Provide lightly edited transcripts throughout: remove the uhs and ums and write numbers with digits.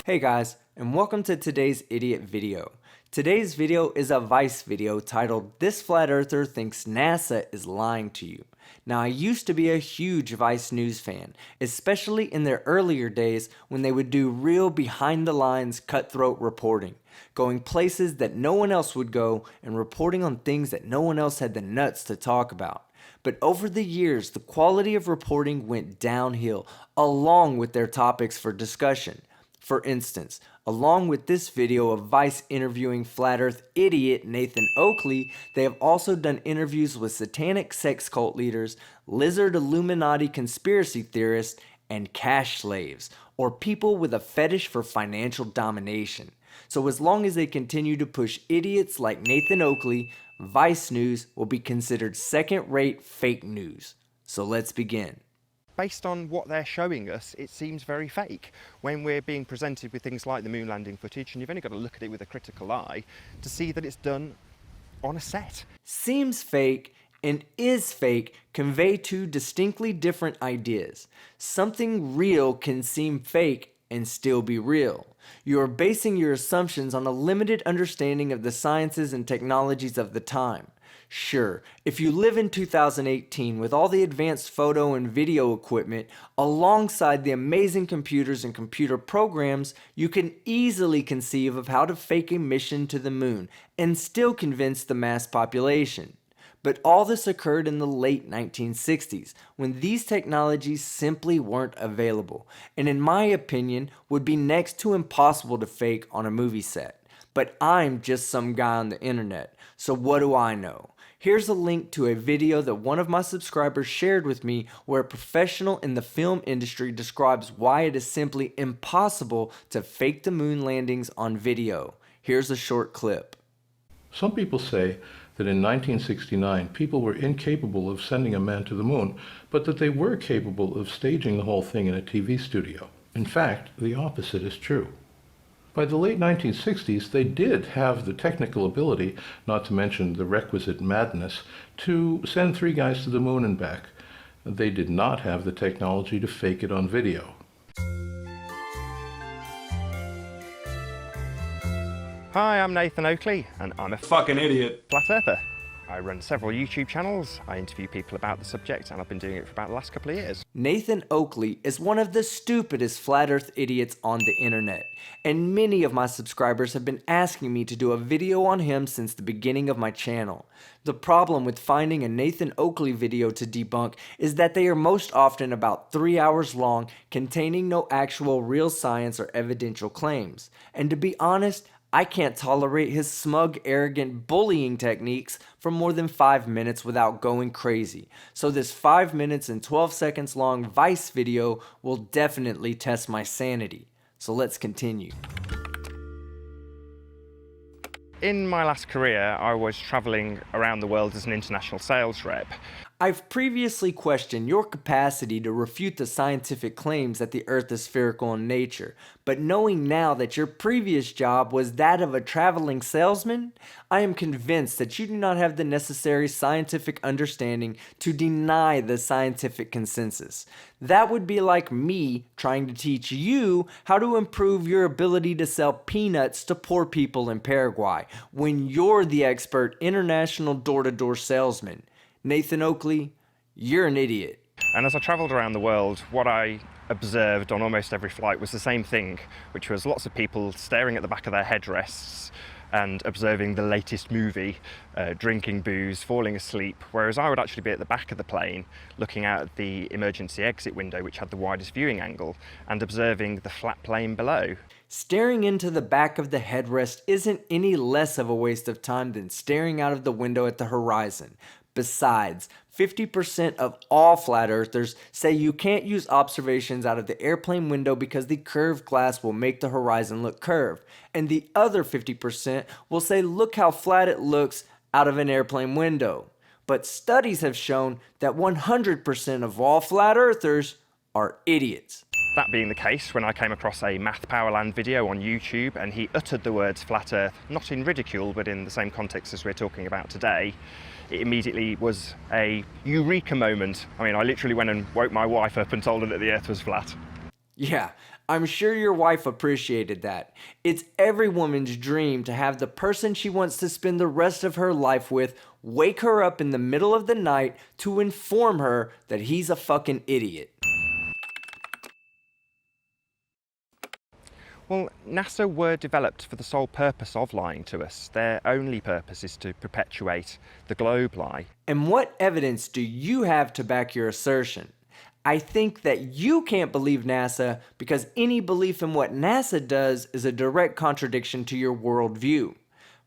Hey guys, and welcome to today's idiot video. Today's video is a Vice video titled "This Flat Earther Thinks NASA is Lying to You." Now, I used to be a huge Vice News fan, especially in their earlier days when they would do real behind-the-lines cutthroat reporting, going places that no one else would go and reporting on things that no one else had the nuts to talk about. But over the years, the quality of reporting went downhill, along with their topics for discussion. For instance, along with this video of Vice interviewing flat earth idiot Nathan Oakley, they have also done interviews with satanic sex cult leaders, lizard Illuminati conspiracy theorists, and cash slaves, or people with a fetish for financial domination. So as long as they continue to push idiots like Nathan Oakley, Vice News will be considered second-rate fake news. So let's begin. Based on what they're showing us, it seems very fake. When we're being presented with things like the moon landing footage, and you've only got to look at it with a critical eye to see that it's done on a set. Seems fake and is fake convey two distinctly different ideas. Something real can seem fake and still be real. You are basing your assumptions on a limited understanding of the sciences and technologies of the time. Sure, if you live in 2018 with all the advanced photo and video equipment alongside the amazing computers and computer programs, you can easily conceive of how to fake a mission to the moon and still convince the mass population. But all this occurred in the late 1960s, when these technologies simply weren't available, and in my opinion would be next to impossible to fake on a movie set. But I'm just some guy on the internet, so what do I know? Here's a link to a video that one of my subscribers shared with me where a professional in the film industry describes why it is simply impossible to fake the moon landings on video. Here's a short clip. Some people say that in 1969 people were incapable of sending a man to the moon, but that they were capable of staging the whole thing in a TV studio. In fact, the opposite is true. By the late 1960s, they did have the technical ability, not to mention the requisite madness, to send 3 guys to the moon and back. They did not have the technology to fake it on video. Hi, I'm Nathan Oakley, and I'm a fucking idiot. flat earther. I run several YouTube channels, I interview people about the subject, and I've been doing it for about the last couple of years. Nathan Oakley is one of the stupidest flat earth idiots on the internet, and many of my subscribers have been asking me to do a video on him since the beginning of my channel. The problem with finding a Nathan Oakley video to debunk is that they are most often about 3 hours long, containing no actual real science or evidential claims. And to be honest, I can't tolerate his smug, arrogant bullying techniques for more than 5 minutes without going crazy. So this 5 minutes and 12 seconds long Vice video will definitely test my sanity. So let's continue. In my last career, I was travelling around the world as an international sales rep. I've previously questioned your capacity to refute the scientific claims that the Earth is spherical in nature, but knowing now that your previous job was that of a traveling salesman, I am convinced that you do not have the necessary scientific understanding to deny the scientific consensus. That would be like me trying to teach you how to improve your ability to sell peanuts to poor people in Paraguay, when you're the expert international door-to-door salesman. Nathan Oakley, you're an idiot. And as I travelled around the world, what I observed on almost every flight was the same thing, which was lots of people staring at the back of their headrests and observing the latest movie, drinking booze, falling asleep, whereas I would actually be at the back of the plane looking out at the emergency exit window, which had the widest viewing angle, and observing the flat plane below. Staring into the back of the headrest isn't any less of a waste of time than staring out of the window at the horizon. Besides, 50% of all flat earthers say you can't use observations out of the airplane window because the curved glass will make the horizon look curved. And the other 50% will say look how flat it looks out of an airplane window. But studies have shown that 100% of all flat earthers are idiots. That being the case, when I came across a Math Powerland video on YouTube and he uttered the words flat earth, not in ridicule, but in the same context as we're talking about today, it immediately was a eureka moment. I mean, I literally went and woke my wife up and told her that the earth was flat. Yeah, I'm sure your wife appreciated that. It's every woman's dream to have the person she wants to spend the rest of her life with wake her up in the middle of the night to inform her that he's a fucking idiot. Well, NASA were developed for the sole purpose of lying to us. Their only purpose is to perpetuate the globe lie. And what evidence do you have to back your assertion? I think that you can't believe NASA because any belief in what NASA does is a direct contradiction to your worldview.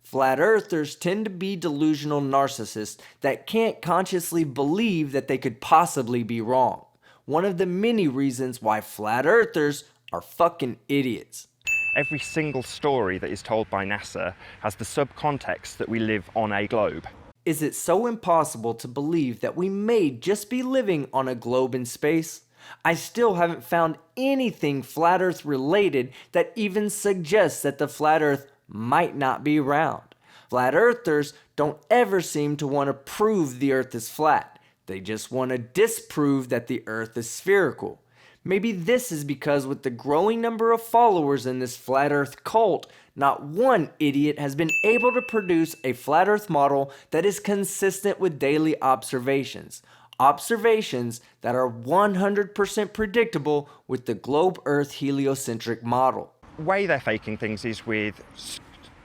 Flat earthers tend to be delusional narcissists that can't consciously believe that they could possibly be wrong. One of the many reasons why flat earthers are fucking idiots. Every single story that is told by NASA has the subcontext that we live on a globe. Is it so impossible to believe that we may just be living on a globe in space? I still haven't found anything flat earth related that even suggests that the flat earth might not be round. Flat earthers don't ever seem to want to prove the earth is flat. They just want to disprove that the earth is spherical. Maybe this is because with the growing number of followers in this flat earth cult, not one idiot has been able to produce a flat earth model that is consistent with daily observations. Observations that are 100% predictable with the globe earth heliocentric model. The way they're faking things is with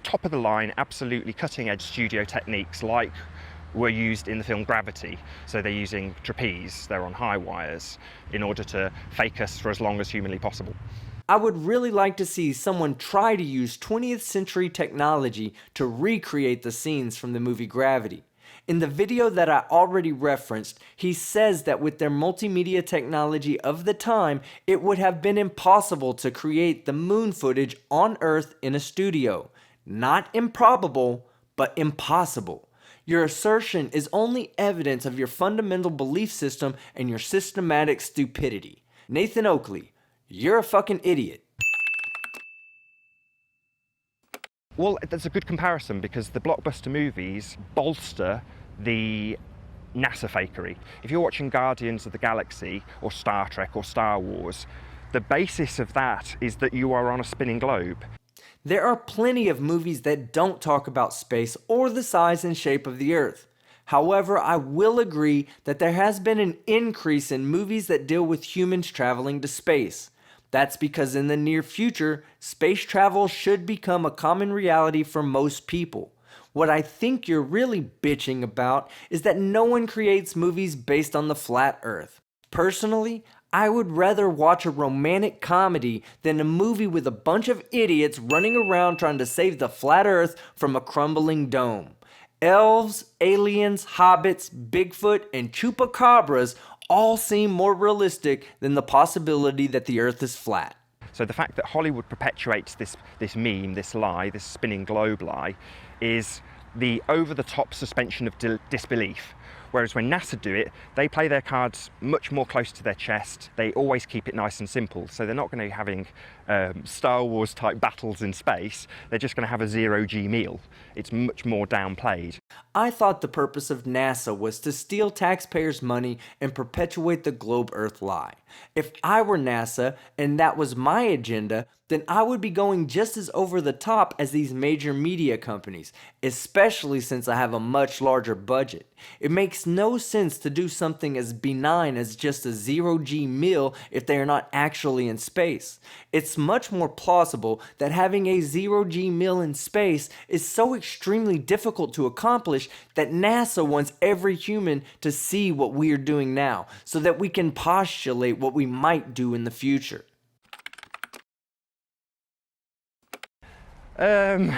top of the line, absolutely cutting edge studio techniques like were used in the film Gravity. So they're using trapeze, they're on high wires in order to fake us for as long as humanly possible. I would really like to see someone try to use 20th century technology to recreate the scenes from the movie Gravity. In the video that I already referenced, he says that with their multimedia technology of the time, it would have been impossible to create the moon footage on Earth in a studio. Not improbable, but impossible. Your assertion is only evidence of your fundamental belief system and your systematic stupidity. Nathan Oakley, you're a fucking idiot. Well, that's a good comparison because the blockbuster movies bolster the NASA fakery. If you're watching Guardians of the Galaxy or Star Trek or Star Wars, the basis of that is that you are on a spinning globe. There are plenty of movies that don't talk about space or the size and shape of the Earth. However, I will agree that there has been an increase in movies that deal with humans traveling to space. That's because in the near future, space travel should become a common reality for most people. What I think you're really bitching about is that no one creates movies based on the flat Earth. Personally, I would rather watch a romantic comedy than a movie with a bunch of idiots running around trying to save the flat Earth from a crumbling dome. Elves, aliens, hobbits, Bigfoot, and chupacabras all seem more realistic than the possibility that the Earth is flat. So the fact that Hollywood perpetuates this meme, this lie, this spinning globe lie, is the over-the-top suspension of disbelief. Whereas when NASA do it, they play their cards much more close to their chest. They always keep it nice and simple. So they're not going to be having Star Wars type battles in space. They're just going to have a zero-G meal. It's much more downplayed. I thought the purpose of NASA was to steal taxpayers' money and perpetuate the globe Earth lie. If I were NASA and that was my agenda, then I would be going just as over the top as these major media companies, especially since I have a much larger budget. It makes no sense to do something as benign as just a zero-G meal if they are not actually in space. It's much more plausible that having a zero-G meal in space is so extremely difficult to accomplish that NASA wants every human to see what we are doing now so that we can postulate what we might do in the future. The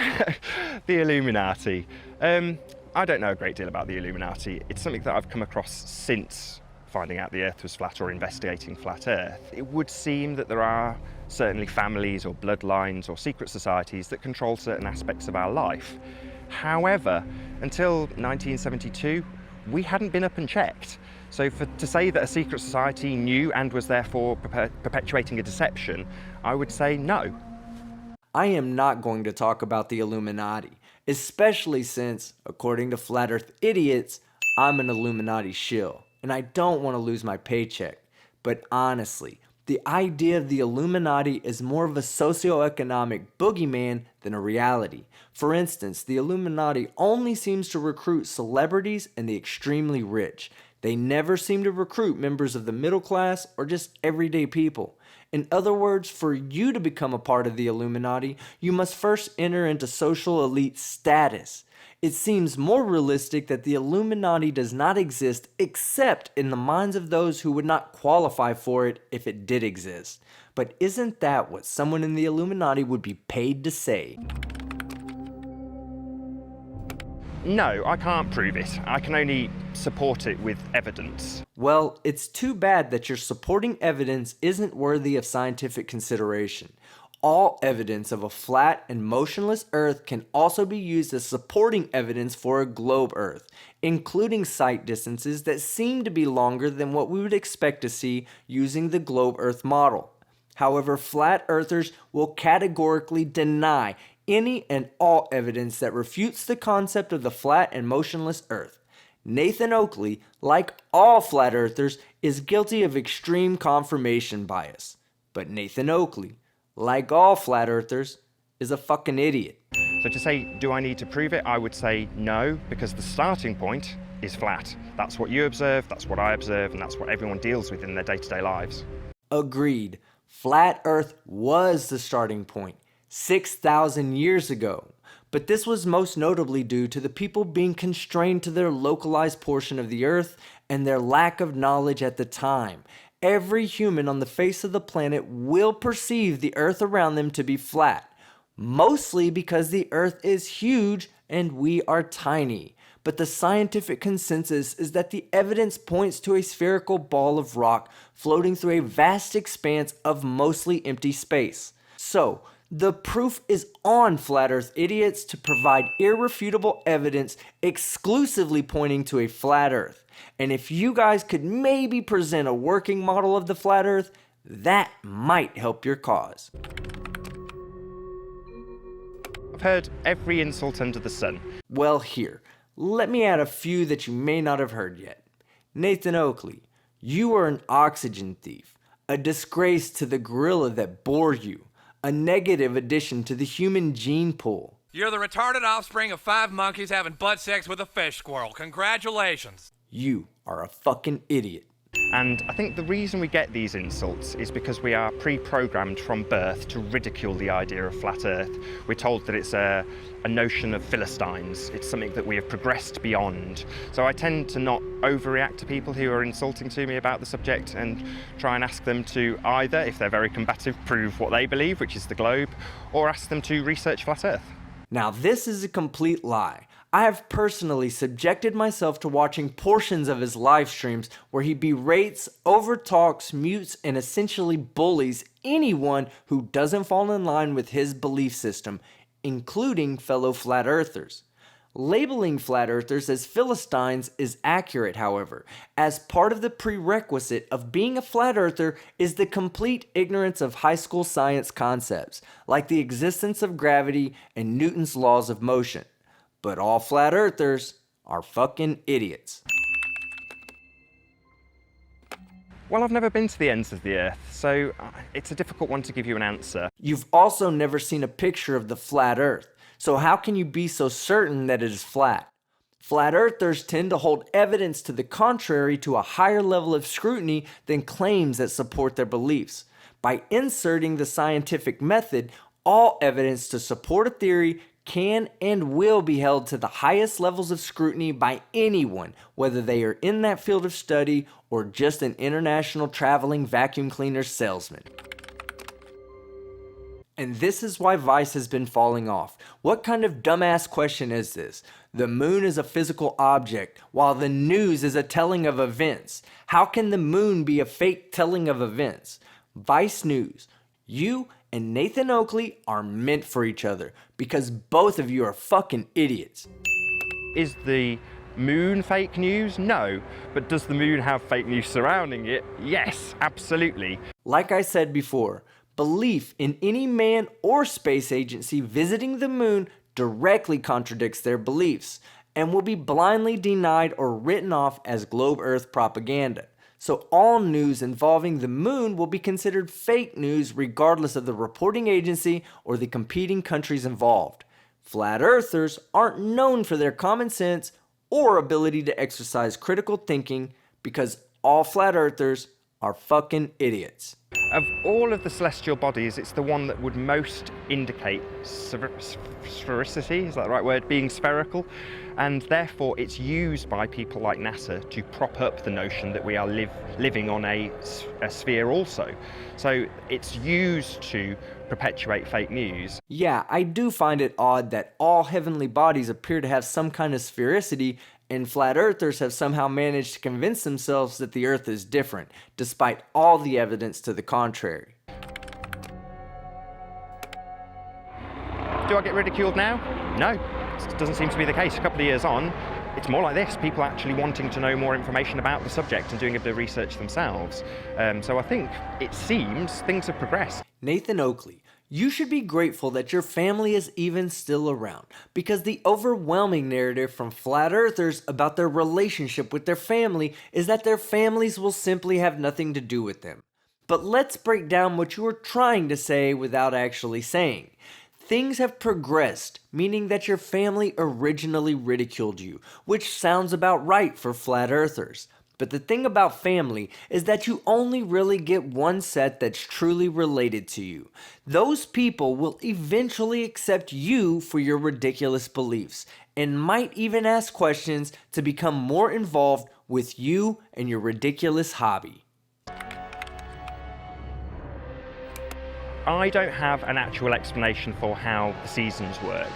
Illuminati. I don't know a great deal about the Illuminati. It's something that I've come across since finding out the Earth was flat or investigating flat Earth. It would seem that there are certainly families or bloodlines or secret societies that control certain aspects of our life. However, until 1972, we hadn't been up and checked. So to say that a secret society knew and was therefore perpetuating a deception, I would say no. I am not going to talk about the Illuminati, especially since, according to Flat Earth idiots, I'm an Illuminati shill, and I don't want to lose my paycheck. But honestly, the idea of the Illuminati is more of a socioeconomic boogeyman than a reality. For instance, the Illuminati only seems to recruit celebrities and the extremely rich. They never seem to recruit members of the middle class or just everyday people. In other words, for you to become a part of the Illuminati, you must first enter into social elite status. It seems more realistic that the Illuminati does not exist except in the minds of those who would not qualify for it if it did exist. But isn't that what someone in the Illuminati would be paid to say? No, I can't prove it. I can only support it with evidence. Well, it's too bad that your supporting evidence isn't worthy of scientific consideration. All evidence of a flat and motionless Earth can also be used as supporting evidence for a globe Earth, including sight distances that seem to be longer than what we would expect to see using the globe Earth model. However, flat earthers will categorically deny any and all evidence that refutes the concept of the flat and motionless Earth. Nathan Oakley, like all flat earthers, is guilty of extreme confirmation bias. But Nathan Oakley, like all flat earthers, is a fucking idiot. So to say, do I need to prove it? I would say no, because the starting point is flat. That's what you observe, that's what I observe, and that's what everyone deals with in their day-to-day lives. Agreed. Flat Earth was the starting point 6,000 years ago. But this was most notably due to the people being constrained to their localized portion of the Earth and their lack of knowledge at the time. Every human on the face of the planet will perceive the Earth around them to be flat, mostly because the Earth is huge and we are tiny. But the scientific consensus is that the evidence points to a spherical ball of rock floating through a vast expanse of mostly empty space. So, the proof is on Flat Earth idiots to provide irrefutable evidence exclusively pointing to a flat Earth. And if you guys could maybe present a working model of the flat Earth, that might help your cause. I've heard every insult under the sun. Well, here, let me add a few that you may not have heard yet. Nathan Oakley, you are an oxygen thief, a disgrace to the gorilla that bore you, a negative addition to the human gene pool. You're the retarded offspring of 5 monkeys having butt sex with a fish squirrel. Congratulations. You are a fucking idiot. And I think the reason we get these insults is because we are pre-programmed from birth to ridicule the idea of flat Earth. We're told that it's a notion of Philistines. It's something that we have progressed beyond. So I tend to not overreact to people who are insulting to me about the subject and try and ask them to either, if they're very combative, prove what they believe, which is the globe, or ask them to research flat Earth. Now this is a complete lie. I have personally subjected myself to watching portions of his live streams where he berates, overtalks, mutes, and essentially bullies anyone who doesn't fall in line with his belief system, including fellow flat earthers. Labeling flat earthers as Philistines is accurate, however, as part of the prerequisite of being a flat earther is the complete ignorance of high school science concepts, like the existence of gravity and Newton's laws of motion. But all flat earthers are fucking idiots. Well, I've never been to the ends of the Earth, so it's a difficult one to give you an answer. You've also never seen a picture of the flat Earth, so how can you be so certain that it is flat? Flat earthers tend to hold evidence to the contrary to a higher level of scrutiny than claims that support their beliefs. By inserting the scientific method, all evidence to support a theory can and will be held to the highest levels of scrutiny by anyone, whether they are in that field of study or just an international traveling vacuum cleaner salesman. And this is why Vice has been falling off. What kind of dumbass question is this? The moon is a physical object, while the news is a telling of events. How can the moon be a fake telling of events? Vice News, you and Nathan Oakley are meant for each other because both of you are fucking idiots. Is the moon fake news? No. But does the moon have fake news surrounding it? Yes, absolutely. Like I said before, belief in any man or space agency visiting the moon directly contradicts their beliefs and will be blindly denied or written off as globe Earth propaganda. So all news involving the moon will be considered fake news regardless of the reporting agency or the competing countries involved. Flat Earthers aren't known for their common sense or ability to exercise critical thinking because all Flat Earthers are fucking idiots. Of all of the celestial bodies, it's the one that would most indicate sphericity, is that the right word, being spherical, and therefore it's used by people like NASA to prop up the notion that we are living on a sphere also. So it's used to perpetuate fake news. Yeah, I do find it odd that all heavenly bodies appear to have some kind of sphericity, and Flat Earthers have somehow managed to convince themselves that the Earth is different, despite all the evidence to the contrary. Do I get ridiculed now? No, it doesn't seem to be the case. A couple of years on, it's more like this, people actually wanting to know more information about the subject and doing a bit of research themselves. So I think it seems things have progressed. Nathan Oakley, you should be grateful that your family is even still around, because the overwhelming narrative from Flat Earthers about their relationship with their family is that their families will simply have nothing to do with them. But let's break down what you were trying to say without actually saying. Things have progressed, meaning that your family originally ridiculed you, which sounds about right for Flat Earthers. But the thing about family is that you only really get one set that's truly related to you. Those people will eventually accept you for your ridiculous beliefs and might even ask questions to become more involved with you and your ridiculous hobby. I don't have an actual explanation for how the seasons work.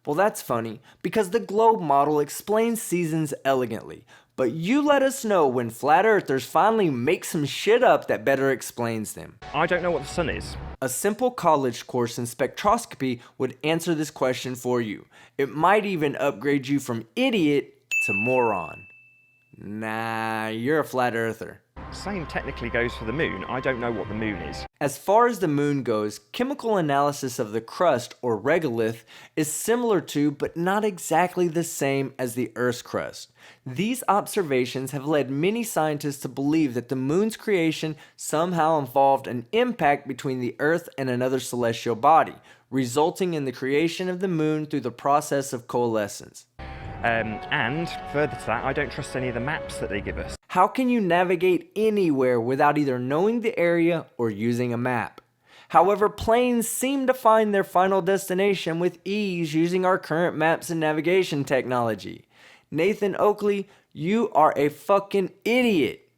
Well, that's funny, because the globe model explains seasons elegantly. But you let us know when Flat Earthers finally make some shit up that better explains them. I don't know what the sun is. A simple college course in spectroscopy would answer this question for you. It might even upgrade you from idiot to moron. Nah, you're a Flat Earther. Same technically goes for the moon. I don't know what the moon is. As far as the moon goes, chemical analysis of the crust, or regolith, is similar to, but not exactly the same as the Earth's crust. These observations have led many scientists to believe that the moon's creation somehow involved an impact between the Earth and another celestial body, resulting in the creation of the moon through the process of coalescence. And further to that, I don't trust any of the maps that they give us. How can you navigate anywhere without either knowing the area or using a map? However, planes seem to find their final destination with ease using our current maps and navigation technology. Nathan Oakley, you are a fucking idiot.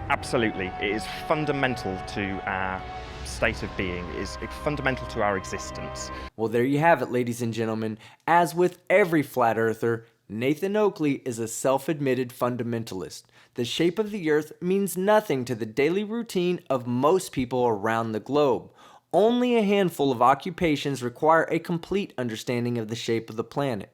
Absolutely. It is fundamental to our state of being. It is fundamental to our existence. Well, there you have it, ladies and gentlemen. As with every Flat Earther, Nathan Oakley is a self-admitted fundamentalist. The shape of the Earth means nothing to the daily routine of most people around the globe. Only a handful of occupations require a complete understanding of the shape of the planet.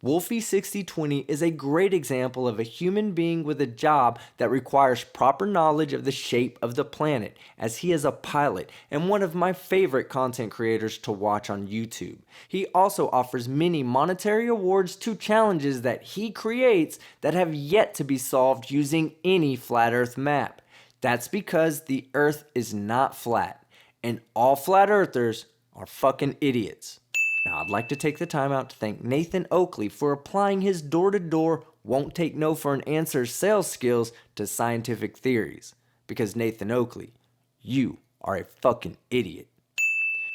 Wolfie6020 is a great example of a human being with a job that requires proper knowledge of the shape of the planet, as he is a pilot and one of my favorite content creators to watch on YouTube. He also offers many monetary awards to challenges that he creates that have yet to be solved using any flat Earth map. That's because the Earth is not flat, and all Flat Earthers are fucking idiots. Now, I'd like to take the time out to thank Nathan Oakley for applying his door-to-door, won't take no for an answer sales skills to scientific theories. Because Nathan Oakley, you are a fucking idiot.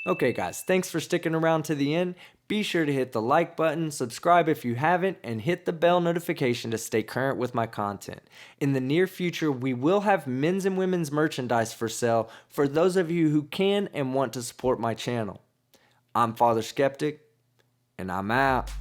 Okay guys, thanks for sticking around to the end. Be sure to hit the like button, subscribe if you haven't, and hit the bell notification to stay current with my content. In the near future, we will have men's and women's merchandise for sale for those of you who can and want to support my channel. I'm Father Skeptic, and I'm out.